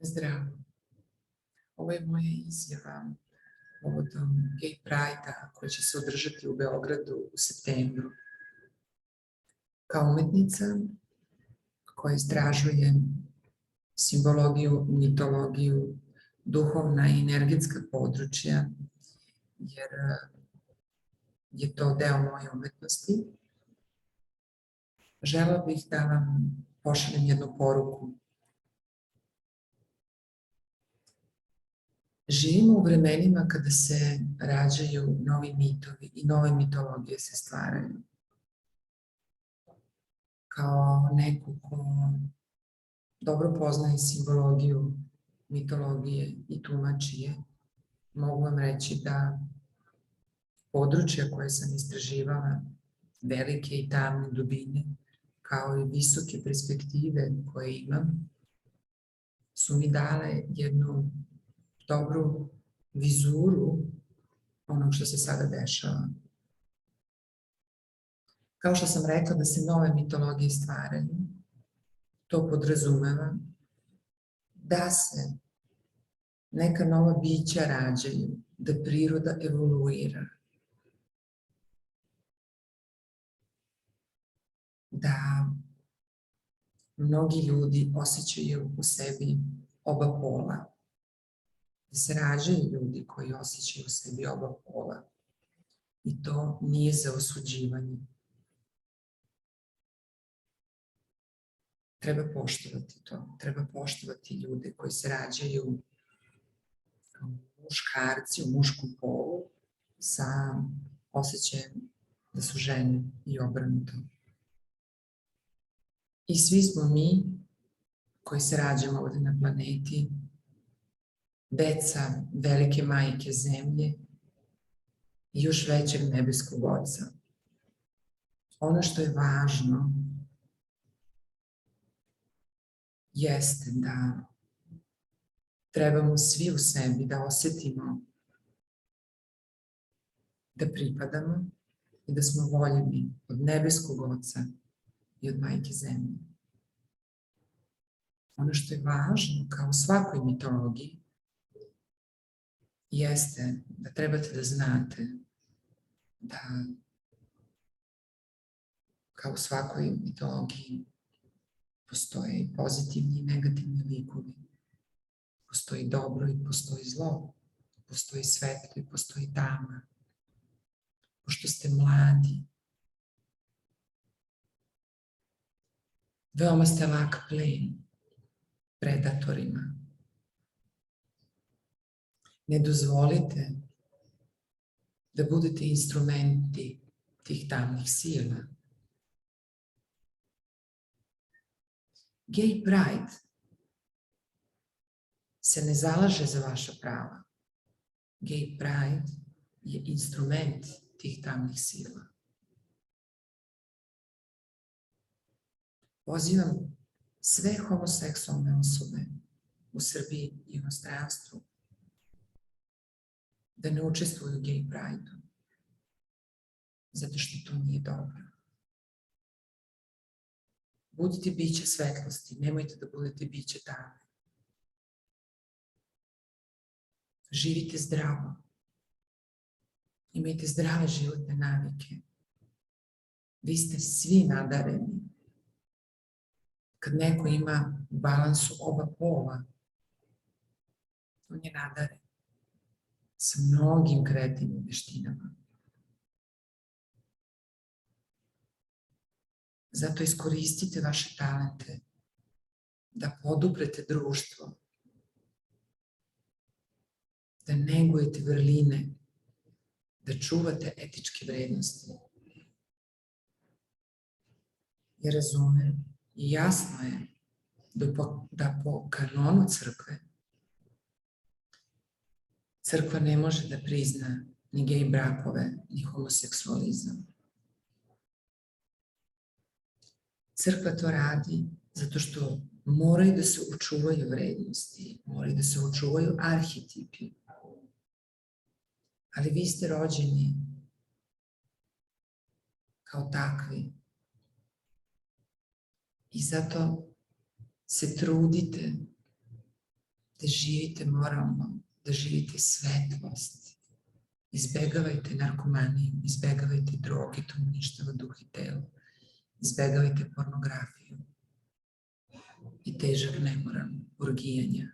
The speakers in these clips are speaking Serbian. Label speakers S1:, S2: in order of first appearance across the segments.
S1: Zdravo. Ovo je moja izjava povodom Gay Pride-a koji će se održati u Beogradu u septembru. Kao umetnica koja istražuje simbologiju, mitologiju, duhovna i energetska područja, jer je to deo moje umetnosti, želela bih da vam pošaljem jednu poruku. Živimo u vremenima kada se rađaju novi mitovi i nove mitologije se stvaraju. Kao neko ko dobro poznaje simbologiju, mitologije i tumači je, mogu vam reći da područja koje sam istraživala, velike i tamne dubine, kao i visoke perspektive koje imam, su mi dale jednu dobru vizuru onog što se sada dešava. Kao što sam rekla da se nove mitologije stvaraju, to podrazumeva da se neka nova bića rađaju, da priroda evoluira, da mnogi ljudi osjećaju u sebi oba pola, da se rađaju ljudi koji osjećaju u sebi oba pola i to nije za osuđivanje. Treba poštovati to, treba poštovati ljude koji se rađaju kao muškarci u muškom polu sa osjećajem da su žene i obrnuto. I svi smo mi koji se rađamo ovde na planeti, deca velike majke zemlje i još većeg nebeskog oca. Ono što je važno jeste da trebamo svi u sebi da osetimo da pripadamo i da smo voljeni od nebeskog oca i od majke zemlje. Ono što je važno, kao u svakoj mitologiji, jeste da trebate da znate da kao u svakoj mitologiji postoje i pozitivni i negativni likovi. Postoji dobro i postoji zlo. Postoji svetlo i postoji tama. Pošto ste mladi, veoma ste lak plen predatorima. Ne dozvolite da budete instrumenti tih tamnih sila. Gay Pride se ne zalaže za vaša prava. Gay Pride je instrument tih tamnih sila. Pozivam sve homoseksualne osobe u Srbiji i inostranstvu da ne učestvuju u Gay Pride-u, zato što to nije dobro. Budite biće svetlosti, nemojte da budete biće tame. Živite zdravo. Imajte zdrave životne navike. Vi ste svi nadareni. Kad neko ima u balansu oba pola, on je nadaren sa mnogim kreativnim veštinama. Zato iskoristite vaše talente da poduprete društvo, da negujete vrline, da čuvate etičke vrednosti. Ja razumem i jasno je da po kanonu crkve crkva ne može da prizna ni gej brakove, ni homoseksualizam. Crkva to radi zato što moraju da se očuvaju vrednosti, moraju da se očuvaju arhetipi. Ali vi ste rođeni kao takvi. I zato se trudite da živite moralno, da živite svetlost. Izbegavajte narkomaniju, izbegavajte droge, to uništava duh i telo. Izbegavajte pornografiju i težak nemoral, orgijanja.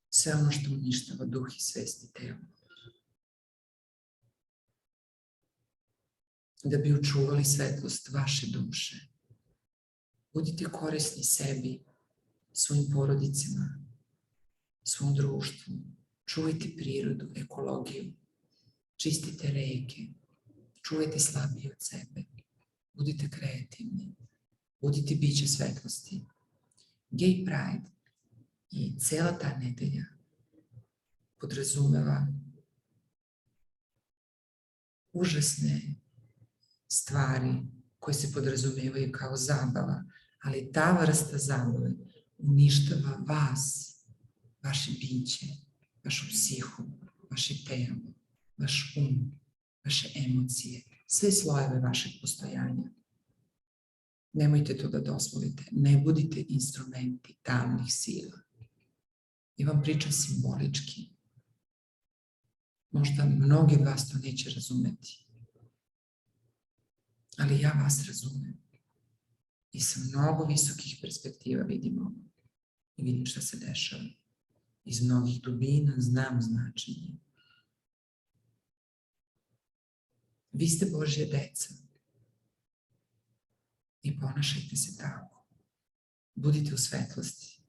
S1: Sve ono što uništava duh i svest i telo. Da bi očuvali svetlost vaše duše. Budite korisni sebi, svojim porodicama, svom društvu. Čuvajte prirodu, ekologiju. Čistite reke. Čuvajte slabije od sebe. Budite kreativni. Budite biće svetlosti. Gay Pride i cela ta nedelja podrazumeva užasne stvari koje se podrazumevaju kao zabava, ali ta vrsta zabave uništava vas, vaše biće, vašu psihu, vaše telo, vaš vaše emocije, sve slojeve vašeg postojanja. Nemojte to da dozvolite. Ne budite instrumenti tamnih sila. Ja vam pričam simbolički. Možda mnogi od vas to neće razumeti. Ali ja vas razumem. I sa mnogo visokih perspektiva vidim ovo. I vidim šta se dešava. Iz mnogih dubina znam značenje. Vi ste Božja deca. I ponašajte se tako. Budite u svetlosti.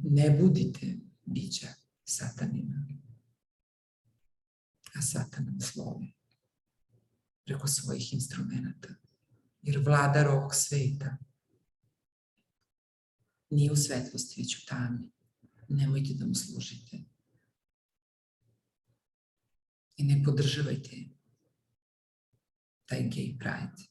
S1: Ne budite bića satanina. A satan nam slovi preko svojih instrumenta. Jer vladar ovog sveta nije u svetlosti, već u tami. Nemojte da mu služite. I ne podržavajte taj gay pride.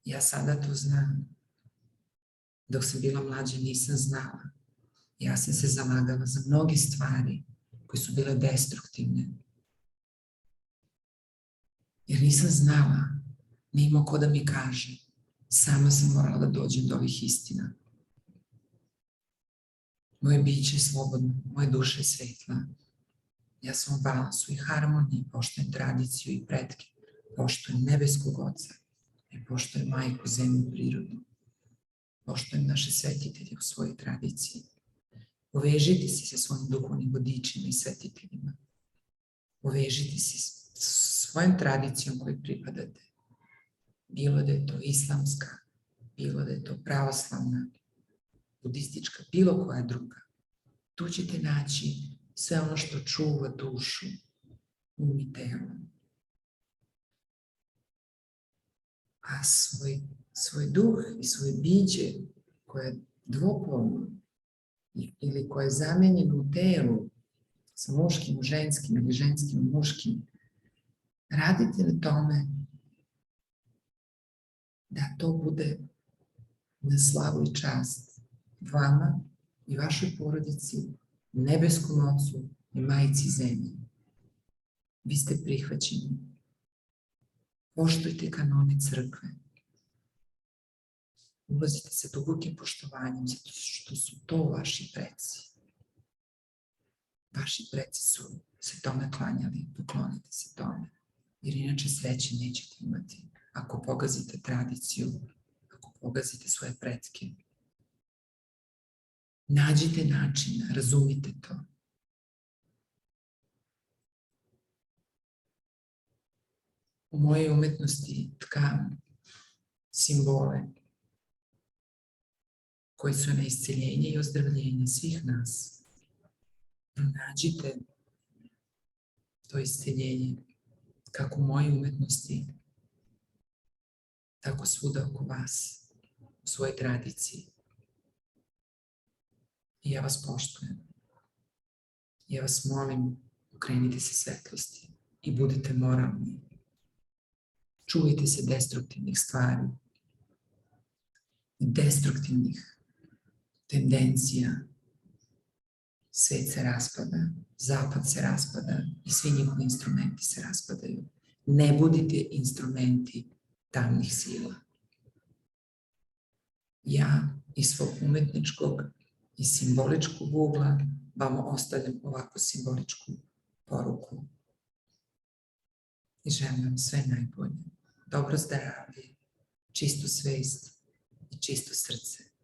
S1: Ja sada to znam. Dok sam bila mlađa nisam znala. Ja sam se zalagala za mnoge stvari koje su bile destruktivne. Jer nisam znala, nije imao ko da mi kaže. Sama sam morala da dođem do ovih istina. Moje biće je slobodno, moje duša je svetla. Ja sam u balansu i harmoniji, poštujem tradiciju i pretke, poštujem nebeskog oca i poštujem majku, zemlju, prirodu. Poštujem naše svetitelje u svojoj tradiciji. Povežite se sa svojim duhovnim vodičima i svetiteljima. Povežite se sa svojom tradicijom kojoj pripadate. Bilo da je to islamska, bilo da je to pravoslavna, budistička, bilo koja druga. Tu ćete naći sve ono što čuva dušu, um i telo. A svoj duh i svoje biće koje je dvopolno ili koje je zamenjeno u telu sa muškim u ženskim ili ženskim u muškim, radite na tome da to bude na slavu i čast vama i vašoj porodici, nebeskom ocu i majici zemlji. Vi ste prihvaćeni. Poštujte kanone crkve. Ulazite sa dubokim poštovanjem, zato što su to vaši preci. Vaši preci su se tome klanjali, poklonite se tome. Jer inače sreće nećete imati. Ako pogazite tradiciju, ako pogazite svoje pretke. Nađite načina, razumite to. U mojoj umetnosti tkam simbole koji su na isceljenje i ozdravljenje svih nas. Nađite to isceljenje kako u mojoj umetnosti, tako svuda oko vas, u svojoj tradiciji. I ja vas poštujem. Ja vas molim, okrenite se svetlosti i budite moralni. Čuvajte se destruktivnih stvari, destruktivnih tendencija. Svet se raspada, zapad se raspada i svi njihovi instrumenti se raspadaju. Ne budite instrumenti tamnih sila. Ja iz svog umetničkog iz simboličkog ugla vama ostavljam ovakvu simboličku poruku. I želim vam sve najbolje. Dobro zdravlje, čistu svest i čisto srce.